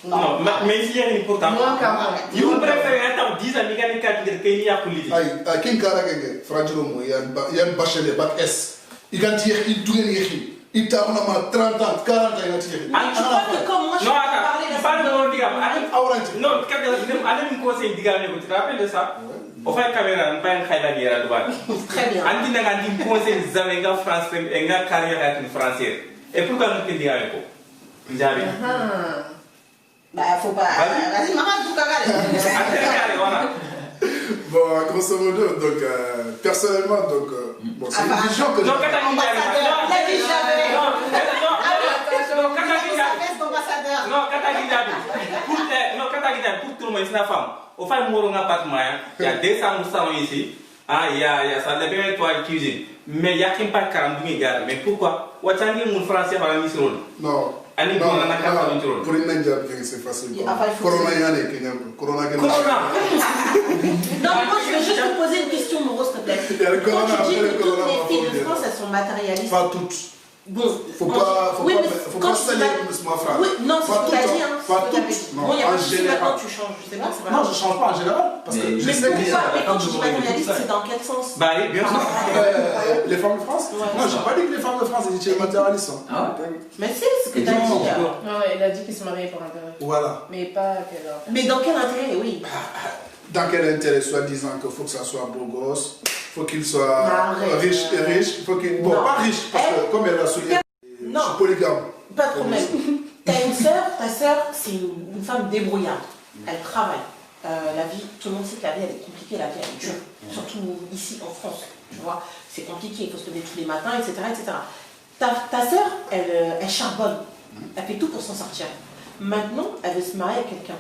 Non, mais il y a une importance. Vous préférez attendre 10 ans, il y a une carte qui a politique. Qui est fragile, il y a une bachelier, bac S. Il y a une douille, il t'a 30 ans, 40 ans, il y a une. Je crois que comme moi, je peux parler de ça. Non, quand il y a un conseil, tu te rappelles de ça? Au fait, caméra, on pas un guerre de Très bien. On dit un conseil de France et une carrière française. Et pourquoi nous te disons avec vous? Bah, faut pas. Vas-y, maman, tout cas. Bon, grosso modo, donc, personnellement, donc, bon, c'est une vision que non, pour tout le monde, c'est la femme. Au fait, moi, on a pas de moyen. Il y a 200 salons ici. Il y a ça, la première toile cuisine. Mais il y a qu'un pas de 40 gars. Mais pourquoi? Ouattani, mon français, va la mission. Non. Pour une main c'est facile. Corona, Corona. Non, moi je vais juste te poser une question, Moreau, s'il te plaît. Quand tu dis que toutes les filles de France, elles sont matérialistes. Pas toutes. Bon, faut pas salir ma phrase. Oui, non, c'est ce que tu as dit. Pas toutes. Bon, il y a pas de souci, maintenant tu changes. Je sais pas, c'est pas. Non, je change pas en général. Parce que je sais mais quand tu dis matérialiste, c'est dans quel sens? Bah, bien sûr. Les femmes de France? Non, j'ai pas dit que les femmes de France étaient matérialistes. Mais c'est ce que tu as dit. Non, il a dit qu'il se mariait pour intérêt. Voilà. Mais pas quel. Mais dans quel intérêt, oui. Dans quel intérêt, soit disant qu'il faut que ça soit beau gosse, faut qu'il soit riche et riche, faut qu'il. Bon, pas riche, parce que comme elle a souligné, je suis polygame. Pas de problème. T'as une sœur, ta sœur, c'est une femme débrouillarde. Elle travaille. La vie, tout le monde sait que la vie, elle est compliquée, la vie, elle est dure. Surtout ici, en France. Tu vois, c'est compliqué, il faut se lever tous les matins, etc. etc. Ta sœur, elle charbonne. Elle fait tout pour s'en sortir. Maintenant, elle veut se marier avec quelqu'un.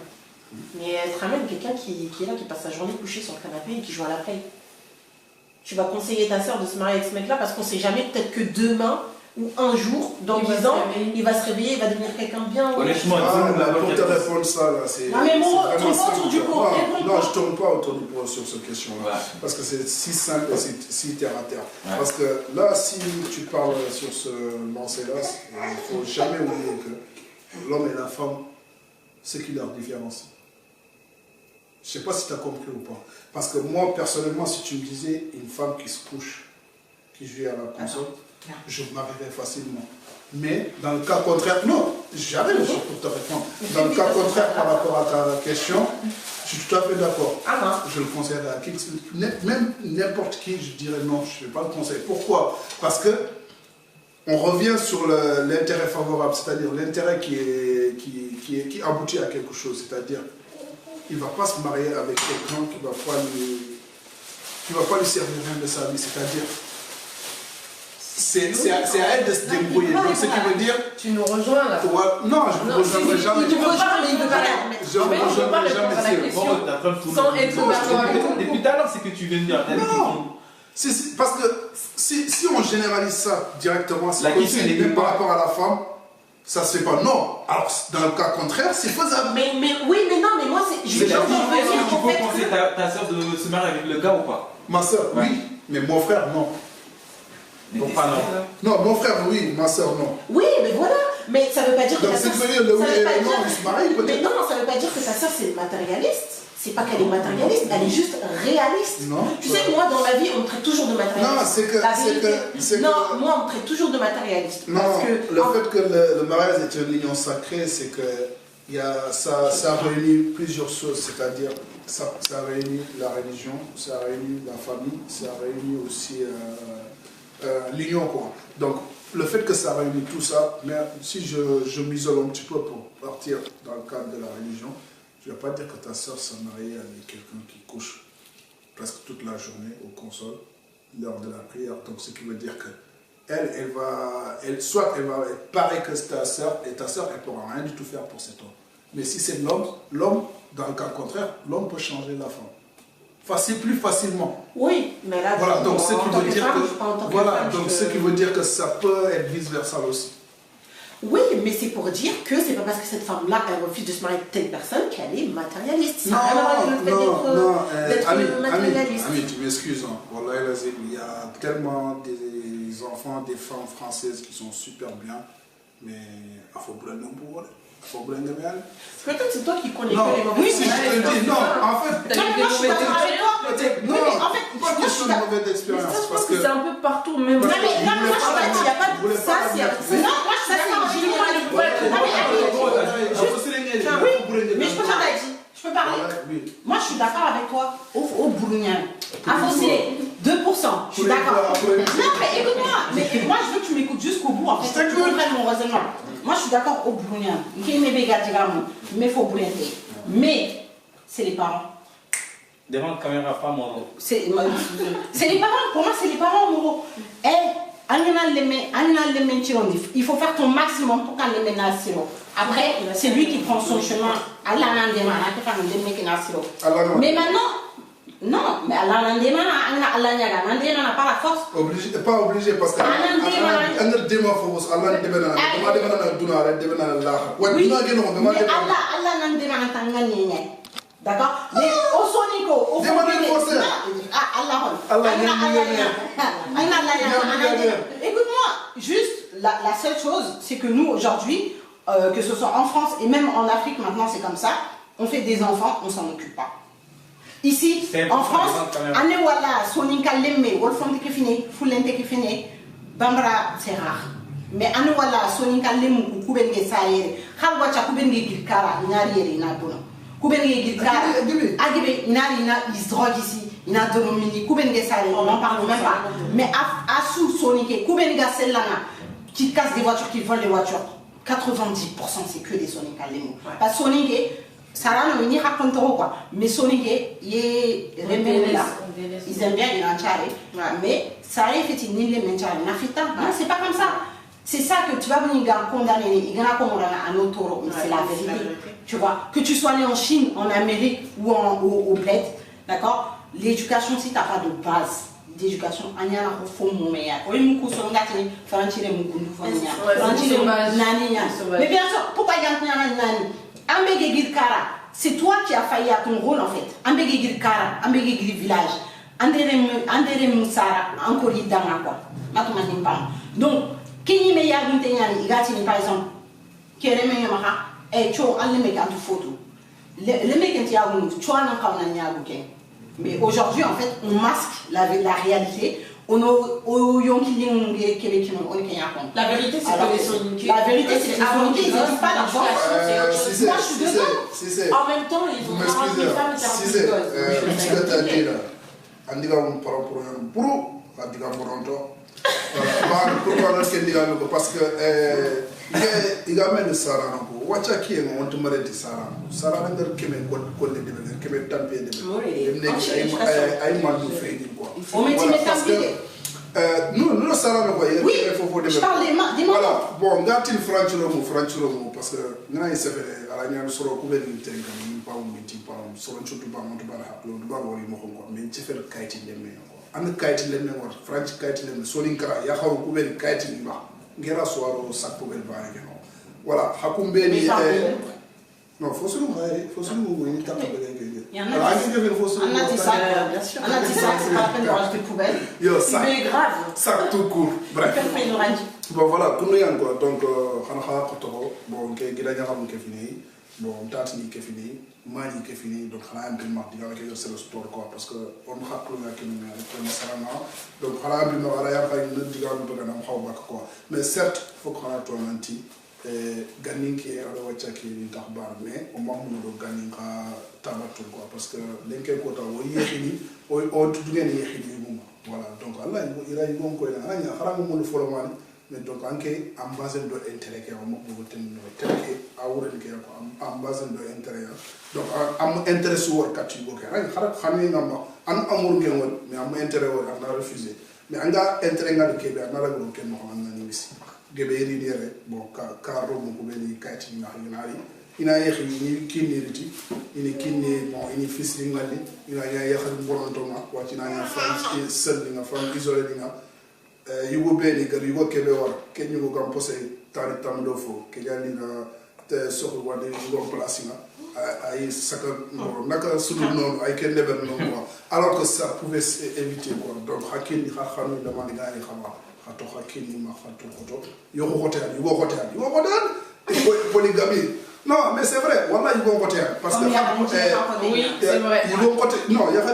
Mais elle te ramène quelqu'un qui est là, qui passe sa journée couchée sur le canapé et qui joue à la play. Tu vas conseiller ta sœur de se marier avec ce mec-là parce qu'on ne sait jamais, peut-être que demain ou un jour, dans 10 ans, il va se réveiller, il va devenir quelqu'un de bien. Honnêtement, pour te répondre ça, là, c'est. Non, mais moi, tourne pas autour du pot. Non, je ne tourne pas autour du pot sur cette question-là. Parce que c'est si simple et si terre à terre. Parce que là, si tu parles sur ce lancer-là, il ne faut jamais oublier que l'homme et la femme, c'est qui leur différencie. Je ne sais pas si tu as compris ou pas. Parce que moi, personnellement, si tu me disais une femme qui se couche, qui joue à la console, je me marierais facilement. Mais dans le cas contraire, non, j'arrive pour te répondre. Dans le cas contraire, par rapport à ta question, je suis tout à fait d'accord. Je le conseillerais à qui, même n'importe qui, je dirais non, je ne vais pas le conseiller. Pourquoi? Parce que on revient sur l'intérêt favorable, c'est-à-dire l'intérêt qui aboutit à quelque chose, c'est-à-dire il ne va pas se marier avec quelqu'un qui ne va pas lui servir rien de sa vie, c'est-à-dire c'est à elle de se débrouiller. Donc ce qui veut dire... Tu nous rejoins là? Non, je ne vous rejoindrai jamais. Tu ne veux pas, mais il ne veut pas répondre. Je ne vous rejoindrai jamais. Sans être d'accord avec toi. Depuis tout à l'heure, c'est que tu viens de dire. Non, parce que si on généralise ça directement, c'est même par rapport à la femme, ça se fait pas. Non. Alors, dans le cas contraire, c'est faisable. Mais oui, mais non, mais moi, je veux dire, tu peux penser ta soeur de se marier avec le gars ou pas? Ma soeur, oui. Mais mon frère, non. Donc pas non. Non, mon frère, oui. Ma soeur, non. Oui, mais voilà. Mais ça ne veut pas dire que ta soeur... Mais non, ça ne veut pas dire que ta soeur, c'est matérialiste. C'est pas qu'elle est matérialiste, elle est juste réaliste. Non, tu sais, moi, dans ma vie, on me traite toujours de matérialiste. Non, c'est que... Non, moi, on me traite toujours de matérialiste. Non, parce que, le fait que le mariage est une union sacrée, c'est que ça réunit plusieurs choses, c'est-à-dire ça réunit la religion, ça réunit la famille, ça réunit aussi l'union, quoi. Donc, le fait que ça réunit tout ça, mais si je m'isole un petit peu pour partir dans le cadre de la religion, je ne vais pas dire que ta soeur s'est mariée avec quelqu'un qui couche presque toute la journée au console, lors de la prière. Donc, ce qui veut dire que elle va être pareille que ta soeur, et ta soeur, elle ne pourra rien du tout faire pour cet homme. Mais si c'est l'homme, dans le cas contraire, l'homme peut changer la femme. Plus facilement. Oui, mais là, voilà, donc ce qui veut dire que ça peut être vice-versa aussi. Oui, mais c'est pour dire que c'est pas parce que cette femme-là, elle refuse de se marier avec telle personne qu'elle est matérialiste. Non, d'être matérialiste. Ami, tu m'excuses. Hein. Voilà, il y a tellement des enfants enfants, des femmes françaises qui sont super bien, mais il faut prendre un pour eux. Il faut prendre un bien. Peut-être c'est toi qui connais Non, que les mauvais oui, si je te dis, non, en fait, non, mais moi je suis d'accord avec toi. non, Oui, mais en fait, pas moi je suis question de d'accord. mauvaise expérience. Ça, je Parce pense que c'est un peu partout, même. Non, mais moi je suis d'accord, il n'y a pas de. Ça, c'est. Non, moi je suis d'accord avec toi. Non, mais mais je peux faire Daïti. Je peux parler. Moi je suis d'accord avec toi. Au Bourgognat. À Fossé, 2%. Je suis d'accord. Non, mais écoute-moi. Mais moi je veux que tu m'écoutes jusqu'au bout. En fait, tu comprennes mon raisonnement. Moi je suis d'accord au Bourgognat. Mais il faut brûler. Mais c'est les parents. Devant la caméra, pas Moro. C'est les parents, pour moi c'est les parents, Moro. Il faut faire ton maximum pour qu'on les mène à zéro. Après, c'est lui qui prend son chemin. Mais maintenant, non, mais Allah n'a pas la force. Obligé, pas obligé parce que d'accord? Mais au Sonico, au fond, écoute-moi, juste la seule chose, c'est que nous aujourd'hui, que ce soit en France et même en Afrique maintenant, c'est comme ça, on fait des enfants, on s'en occupe pas. Ici, en France, Anewala, Soninka Lemme, Wolfram Tekefine, Foulen Tekefine, Bambara, c'est rare. Mais Anewala, Soninka Lemme, Koubenge Saye, Halwacha Koubenge Gilkara, Inari, Inabono. Koubenge Gilkara, Agebe, Inari, il se drogue ici, il a de mini, Koubenge Saye, on n'en parle même pas. Mais Assou Sonike, Koubenge Selana, qui casse des voitures, qui volent des voitures, 90% c'est que des Soninka Lemme. Parce que Sonike, ça là, on n'y raconte quoi. Mais Sonike, il est rebelle là. Ils aiment bien, il en charé. Mais ça arrive, il n'y a pas de nafita. Non, c'est pas comme ça. C'est ça que tu vas venir condamner. Il y a un autre, c'est la vérité. Tu vois, que tu sois né en Chine, en Amérique ou au bled, d'accord? L'éducation, si tu n'as pas de base d'éducation, il y a un faux moment. Mais bien sûr, pourquoi il y a un nani? C'est toi qui as failli à ton rôle en fait. Ambegegir Kara, Ambegegir village, Andere Moussara, encore Idama quoi. Donc, Kini me yagunte nyani, igatini par exemple, Kereme Yamaha, et Cho, Alle mec en photo. Le mec est yagun, Cho n'en kauna nyaguken. Mais aujourd'hui en fait, on masque la réalité. La vérité, c'est que les Soniqués. La vérité, c'est que les Soniqués, ils n'ont pas l'argent. Moi, je suis dedans. En même temps, ils ont 40 000 femmes et 40 000 gosses. Parce que il a même le Sarah. Wacha qui est mon tomaré de Sarah. Sarah n'a pas qu'à me connaître de venir, qu'à me taper de venir. Aïe malou fait du bois. On met des tapiers. Nous Sarah ne voyons pas. Oui, je parle des mains. Voilà, bon, gâtine franchement, parce que nous avons essayé à la nière sur le couvert de terre, pas un petit pas, sur un choutou pas, mon tuba, le tuba, mais tu fais le kite de mer. Un kite de mer, French kite de mer, Solinka, Yahoo couvert kite de mer, Guerra soir au sac pour le bar. Voilà, Hakumbe, non, faut se louer, faut se louer, il tape avec il y en a qui bien sûr. On a dit ça, c'est pas la peine de rajouter poubelle. C'est grave. Sac tout court. Bref. Bon, voilà, pour nous, encore. Donc, bon, bon, Tatini qui est fini, Mani qui est fini, donc on a un peu marqué avec c'est le sport quoi, parce que on a plus de donc on a un peu quoi. Mais certes, il faut qu'on ait un anti. Gagning qui est à la Wachaki Tarbar, mais au moment où Gagning a tabatou quoi, parce que l'enquête quota, on tout gagne voilà, donc Allah il a eu bon quoi, il a un follow mais donc en base de intérêt qui est en base de intérêt donc am intérêt sur quatre jours mais am intérêt on a refusé mais on a intérêt de Québec on a la groupe Geberi dire bon caro mo ko beli kayti na ngali ina yehi ni kiniriti ini kinni bon ini fisli ngali ina ya yehi boronto ma wati na ya France seul na France isolé na yugo beli gar yugo kebe war kenyu go gam posé tari tamdo fo ke gali na te sokho wade yugo place na ay saka naka sunu non ay ken leber non quoi alors que ça pouvait éviter quoi donc hakini khanu demande gani khama khato khakini ma khato khoto yo khoté polygamie. Non, mais c'est vrai, voilà, ils vont côté. Parce que oui, c'est vrai. Ils vont côté. Non, il y a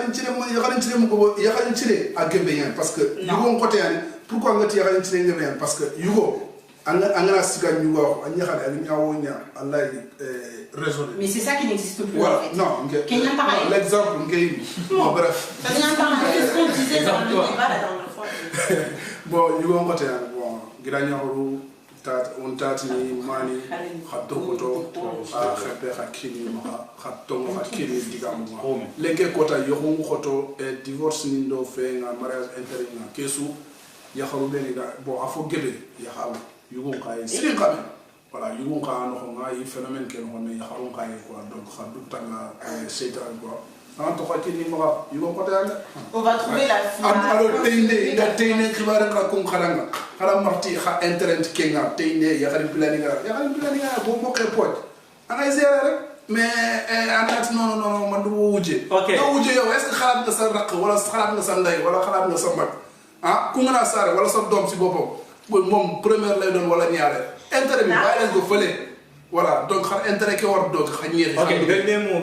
rien tiré à Guébéen. Parce que ils vont côté. Pourquoi on a tiré à Guébéen? Parce que Yugo, Angana Siga Yugo, Anya Allah raisonné. Mais c'est ça qui n'existe plus. Voilà, en fait. non, L'exemple, bref. ça vient par ce qu'on disait dans le débat la dernière fois. Bon, Yugo côté. Bon, Giranyaru. On tatini mani khatokoto khape khakini ma khatongo khakini digamu leke kota yohungu khoto divorce nindo fe nga mariage interinga kesu ya kharubeni ga bon afo gebe ya hawo yugon kay siri kame voilà yugon ka no nga yi phénomène ken ho me ya kharun kay quoi donc khadu tanga shaitan quoi on va trouver la alors teine khibara ka kon kharanga khara marti kha internet kenga teine ya khari planning bo mo ke pot ana zéro rek mais anat non man do wujje okay do wujje yow est ce khalat nga sa rak wala khalat nga sa nday wala khalat nga sa mak ku nga na sare wala sa dom ci bopam mom première lay don wala ñaare intérêt bi ba len ko feulé voilà donc xar intérêt ke war do xagnir okay dernier mot